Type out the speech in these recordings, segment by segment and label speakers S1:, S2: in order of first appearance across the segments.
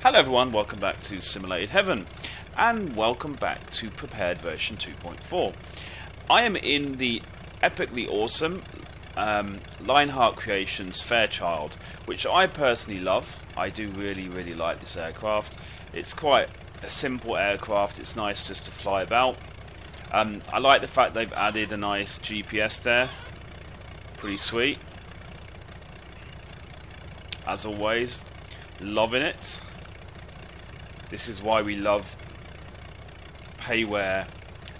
S1: Hello everyone, welcome back to Simulated Heaven, and welcome back to Prepared version 2.4. I am in the epically awesome Lionheart Creations Fairchild, which I personally love. I do really like this aircraft. It's quite a simple aircraft, it's nice just to fly about. I like the fact they've added a nice GPS there, pretty sweet. As always, loving it. This is why we love payware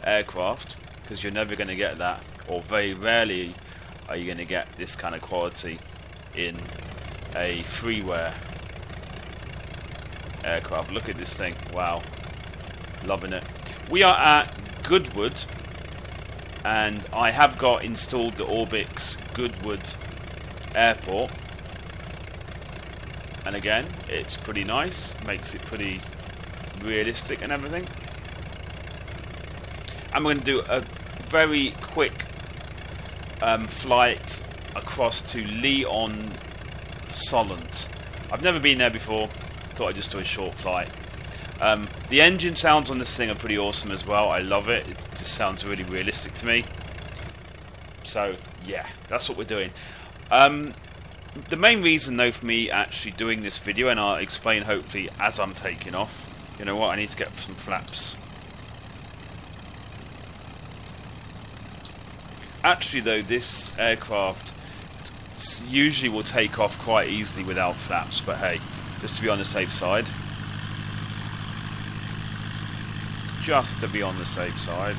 S1: aircraft, because you're never going to get that, or very rarely are you going to get this kind of quality in a freeware aircraft. Look at this thing, wow, loving it. We are at Goodwood, and I have got installed the Orbix Goodwood Airport, and again it's pretty nice, makes it pretty realistic and everything. And we're going to do a very quick flight across to Lyon Solent. I've never been there before, thought I'd just do a short flight. The engine sounds on this thing are pretty awesome as well. I love it, it just sounds really realistic to me. So yeah, that's what we're doing. The main reason though for me actually doing this video, and I'll explain hopefully as I'm taking off. You know what, I need to get some flaps. Actually though, this aircraft usually will take off quite easily without flaps, but hey, just to be on the safe side. Just to be on the safe side.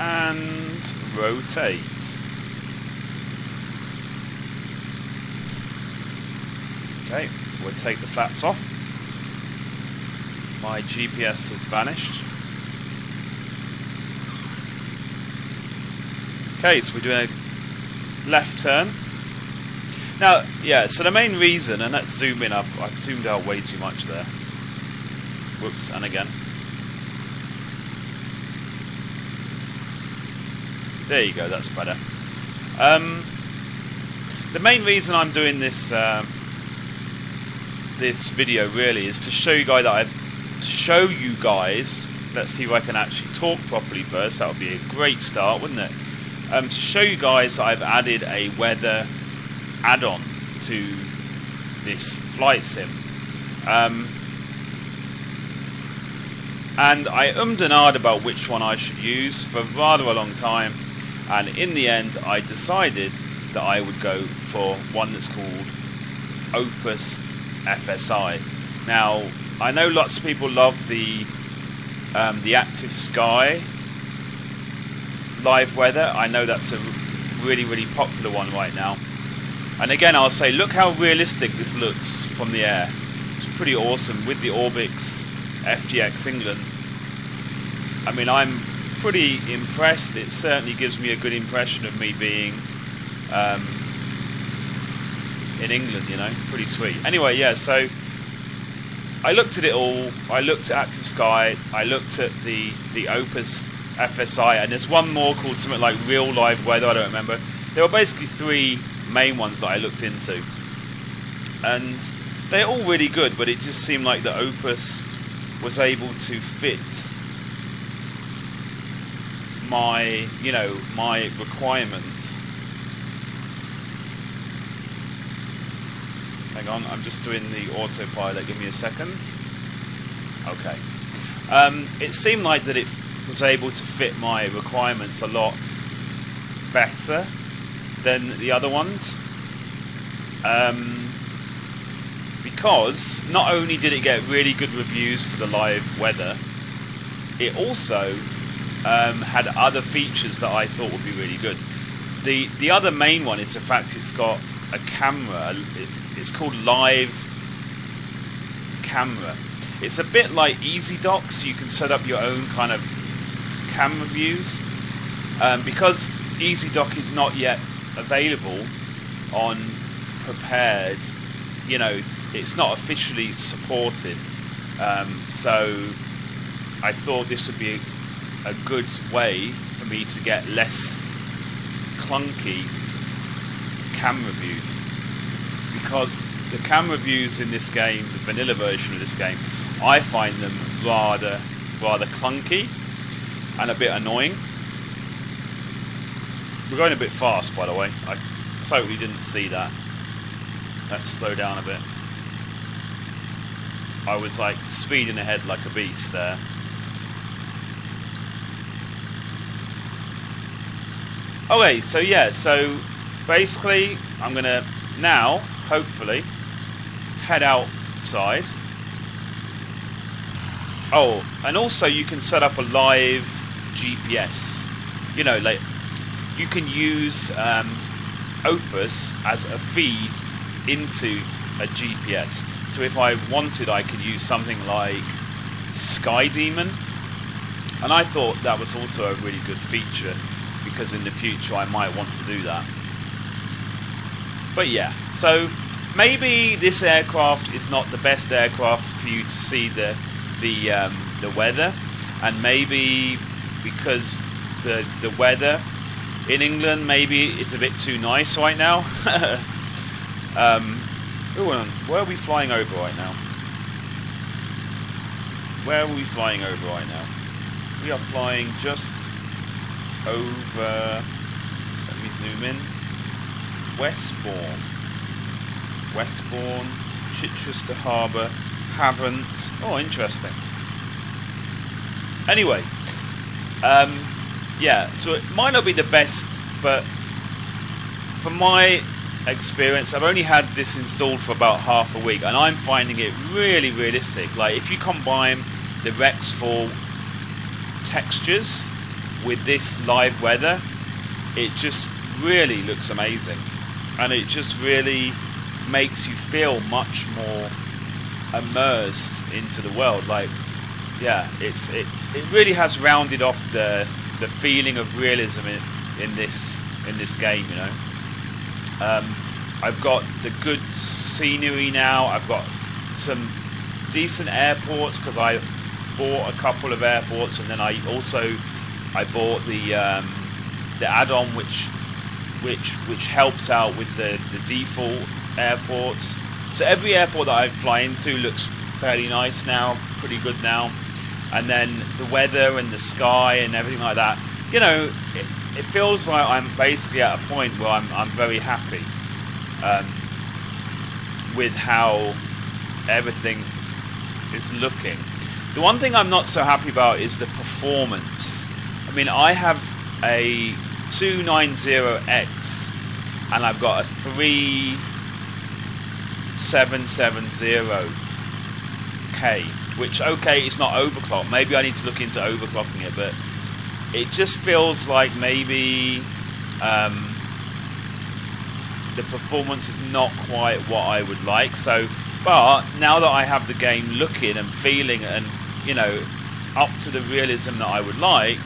S1: And rotate. Okay, we'll take the flaps off. My GPS has vanished. Okay, so we're doing a left turn. Now, yeah, so the main reason, and let's zoom in up, I've zoomed out way too much there. Whoops, and again. There you go, that's better. The main reason I'm doing this this video really is to show you guys let's see if I can actually talk properly first. That would be a great start, wouldn't it? To show you guys I've added a weather add-on to this flight sim. And I and ahed about which one I should use for rather a long time. And in the end, I decided that I would go for one that's called Opus FSI. Now, I know lots of people love the Active Sky live weather. I know that's a really popular one right now. And again, I'll say, look how realistic this looks from the air. It's pretty awesome with the Orbix FGX England. I mean, I'm pretty impressed. It certainly gives me a good impression of me being in England, you know, pretty sweet. Anyway, yeah, so I looked at it all. I looked at Active Sky, I looked at the Opus FSI, and there's one more called something like Real Live Weather, I don't remember. There were basically three main ones that I looked into, and they're all really good, but it just seemed like the Opus was able to fit my, you know, my requirements. Hang on, I'm just doing the autopilot, give me a second. Okay. It seemed like that it was able to fit my requirements a lot better than the other ones. Because not only did it get really good reviews for the live weather, it also had other features that I thought would be really good. The other main one is the fact it's got a camera. It's called Live Camera. It's a bit like EasyDock, so you can set up your own kind of camera views. Because EasyDock is not yet available on Prepared, you know, it's not officially supported. So I thought this would be a good way for me to get less clunky camera views, because the camera views in this game, the vanilla version of this game, I find them rather clunky and a bit annoying. We're going a bit fast, by the way. I totally didn't see that. Let's slow down a bit. I was like speeding ahead like a beast there. Okay, so yeah, so basically I'm gonna now hopefully head outside. Oh, and also you can set up a live GPS. You know, like you can use Opus as a feed into a GPS. So if I wanted, I could use something like Sky Demon, and I thought that was also a really good feature, because in the future I might want to do that. But yeah, so maybe this aircraft is not the best aircraft for you to see the weather, and maybe because the weather in England maybe it's a bit too nice right now. Where are we flying over right now? Where are we flying over right now? We are flying just over, let me zoom in, Westbourne, Chichester Harbour, Havant. Oh, interesting. Anyway, yeah, so it might not be the best, but from my experience, I've only had this installed for about half a week, and I'm finding it really realistic. Like, if you combine the Rex 4 textures with this live weather, it just really looks amazing, and it just really makes you feel much more immersed into the world. Like, yeah, it really has rounded off the feeling of realism in this game, you know. I've got the good scenery now. I've got some decent airports, because I bought a couple of airports, and then I bought the add-on which helps out with the default airports. So every airport that I fly into looks fairly nice now, pretty good now. And then the weather and the sky and everything like that, you know, it feels like I'm basically at a point where I'm very happy with how everything is looking. The one thing I'm not so happy about is the performance. I mean, I have a 290X and I've got a 3770K, which, okay, it's not overclocked. Maybe I need to look into overclocking it, but it just feels like maybe the performance is not quite what I would like. So, but now that I have the game looking and feeling and, you know, up to the realism that I would like,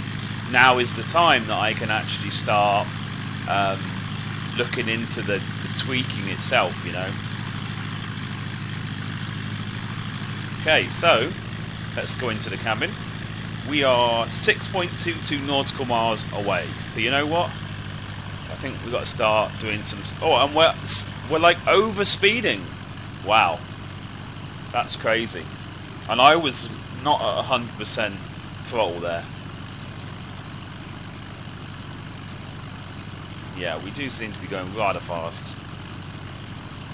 S1: now is the time that I can actually start looking into the tweaking itself, you know. Okay, so let's go into the cabin. We are 6.22 nautical miles away. So you know what? I think we've got to start doing some... Oh, and we're like over speeding. Wow. That's crazy. And I was not at 100% throttle there. Yeah, we do seem to be going rather fast.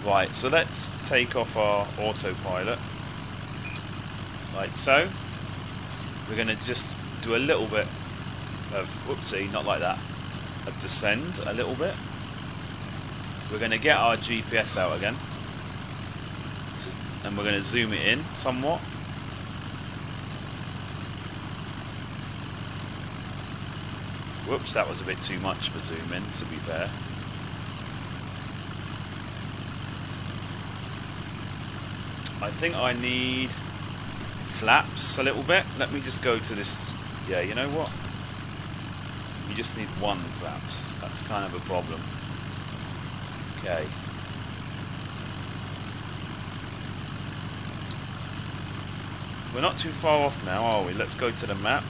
S1: Right, so let's take off our autopilot. Like so. We're going to just do a little bit of, whoopsie, not like that, a descend a little bit. We're going to get our GPS out again, and we're going to zoom it in somewhat. Whoops, that was a bit too much for zoom in, to be fair. I think I need flaps a little bit. Let me just go to this. Yeah, you know what? You just need one flaps. That's kind of a problem. Okay. We're not too far off now, are we? Let's go to the map.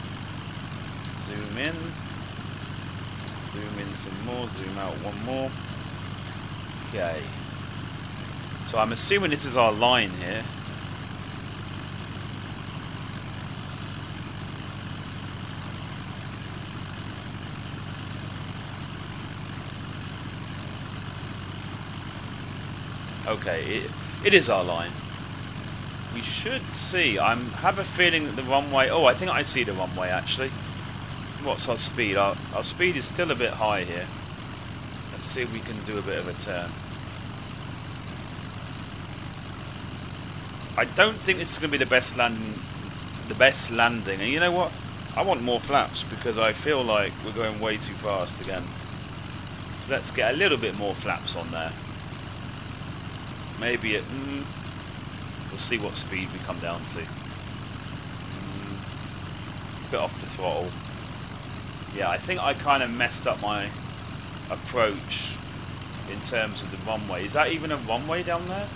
S1: Zoom in some more, zoom out one more. Okay. So I'm assuming this is our line here. Okay, it is our line. We should see. I have a feeling that the runway... Oh, I think I see the runway actually. What's our speed? Our speed is still a bit high here. Let's see if we can do a bit of a turn. I don't think this is going to be the best landing. And you know what? I want more flaps because I feel like we're going way too fast again. So let's get a little bit more flaps on there. Maybe it... we'll see what speed we come down to. Bit off the throttle. Yeah, I think I kind of messed up my approach in terms of the runway. Is that even a runway down there?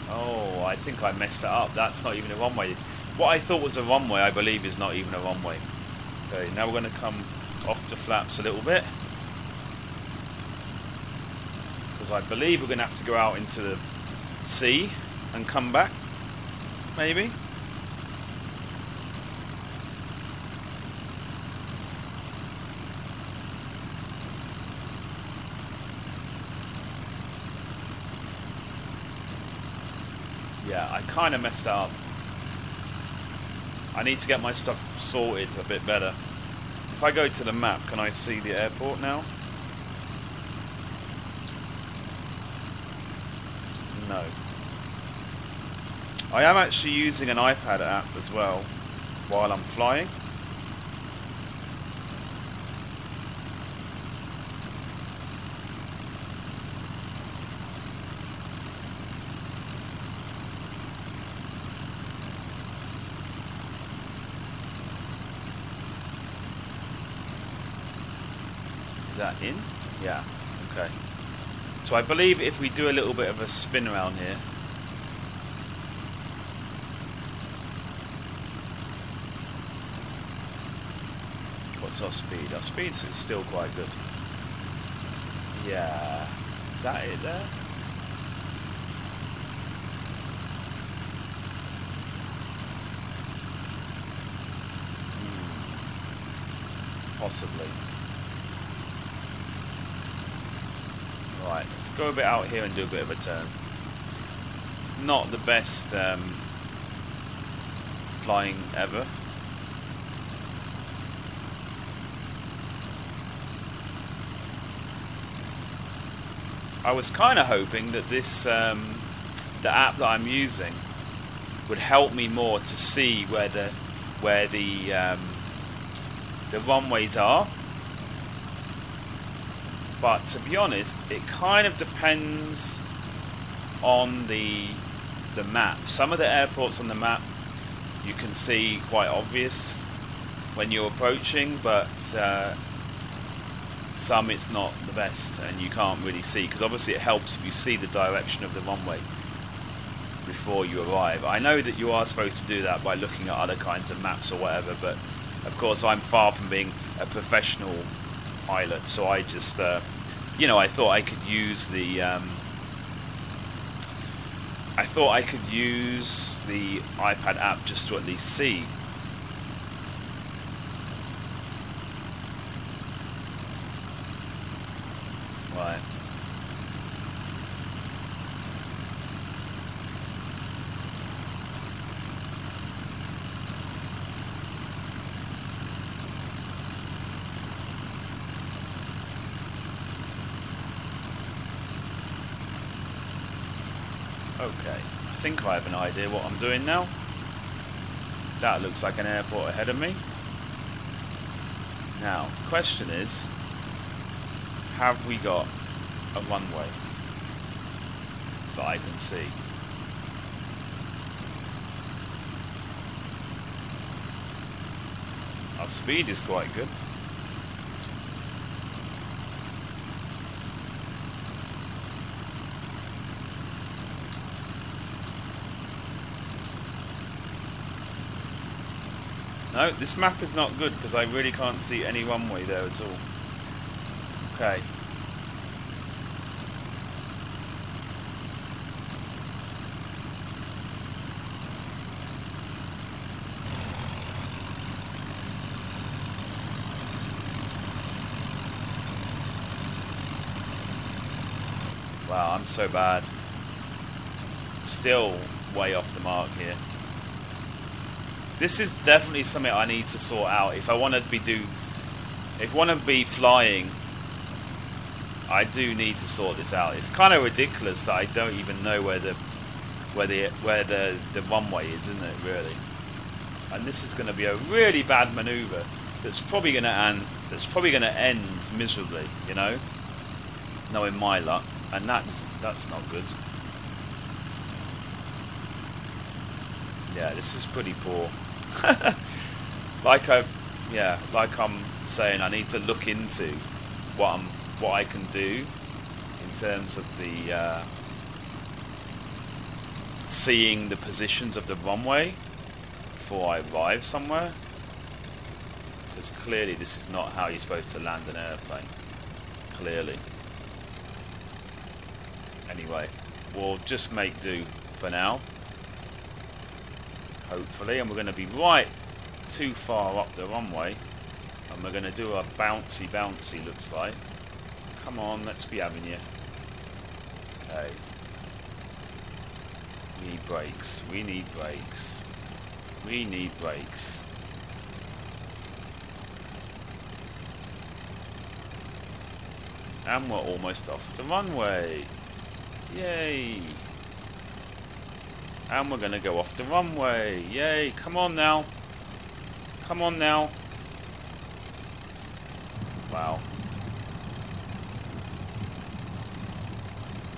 S1: Oh, I think I messed it up. That's not even a runway. What I thought was a runway, I believe, is not even a runway. Okay, now we're going to come off the flaps a little bit. Because I believe we're going to have to go out into the sea and come back. Maybe. Yeah, I kind of messed that up. I need to get my stuff sorted a bit better. If I go to the map, can I see the airport now? No. I am actually using an iPad app as well while I'm flying. Is that in? Yeah, okay. So I believe if we do a little bit of a spin around here. What's our speed? Our speed's still quite good. Yeah. Is that it there? Possibly. Right, let's go a bit out here and do a bit of a turn. Not the best flying ever. I was kind of hoping that this, the app that I'm using, would help me more to see where the runways are. But to be honest, it kind of depends on the map. Some of the airports on the map you can see quite obvious when you're approaching, but some it's not the best and you can't really see, because obviously it helps if you see the direction of the runway before you arrive. I know that you are supposed to do that by looking at other kinds of maps or whatever, but of course I'm far from being a professional pilot, so I just you know, I thought I could use the iPad app just to at least see. Right. Okay, I think I have an idea what I'm doing now. That looks like an airport ahead of me. Now, the question is, have we got a runway that I can see? Our speed is quite good. No, this map is not good because I really can't see any runway there at all. Okay. Wow, I'm so bad. Still way off the mark here. This is definitely something I need to sort out if I want to be flying. I do need to sort this out. It's kind of ridiculous that I don't even know where the runway is, isn't it? Really. And this is going to be a really bad maneuver. That's probably going to end miserably. You know, knowing my luck. And that's not good. Yeah, this is pretty poor. like I'm saying, I need to look into what I can do in terms of the seeing the positions of the runway before I arrive somewhere. Because clearly this is not how you're supposed to land an airplane. Clearly. Anyway, we'll just make do for now. Hopefully, and we're going to be right too far up the runway, and we're going to do a bouncy looks like. Come on, let's be having you. Okay. We need brakes. We need brakes. We need brakes. And we're almost off the runway. Yay! And we're going to go off the runway. Yay! Come on now. Come on now. Wow.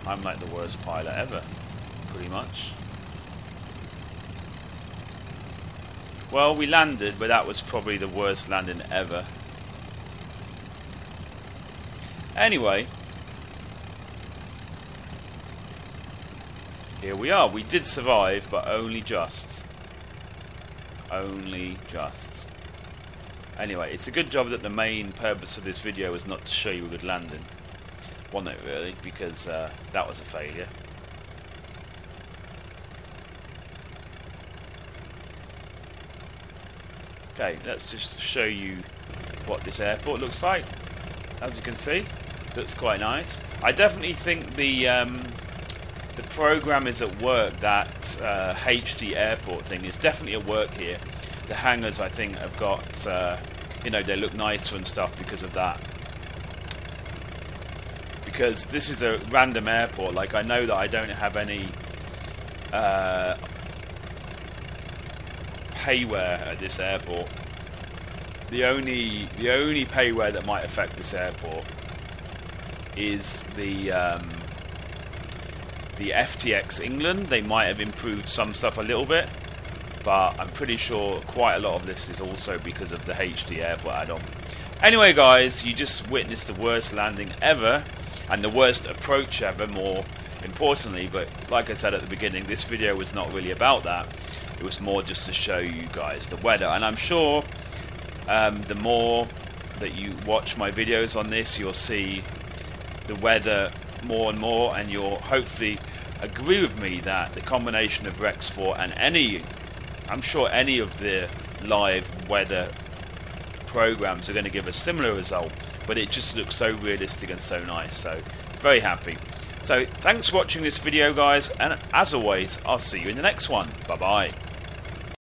S1: I'm like the worst pilot ever. Pretty much. Well, we landed, but that was probably the worst landing ever. Anyway. Here we are. We did survive, but only just. Only just. Anyway, it's a good job that the main purpose of this video was not to show you a good landing. Wasn't it really? Because that was a failure. Okay, let's just show you what this airport looks like. As you can see, looks quite nice. I definitely think the program is at work. That HD airport thing is definitely at work here. The hangars, I think, have got, you know, they look nicer and stuff because of that. Because this is a random airport. Like, I know that I don't have any payware at this airport. The only payware that might affect this airport is the FTX England. They might have improved some stuff a little bit, but I'm pretty sure quite a lot of this is also because of the HD airport add-on. Anyway, guys, you just witnessed the worst landing ever and the worst approach ever, more importantly. But like I said at the beginning, this video was not really about that. It was more just to show you guys the weather. And I'm sure the more that you watch my videos on this, you'll see the weather more and more, and you'll hopefully agree with me that the combination of Rex 4 and I'm sure any of the live weather programs are going to give a similar result, but it just looks so realistic and so nice. So very happy. So thanks for watching this video, guys, and as always, I'll see you in the next one. Bye bye.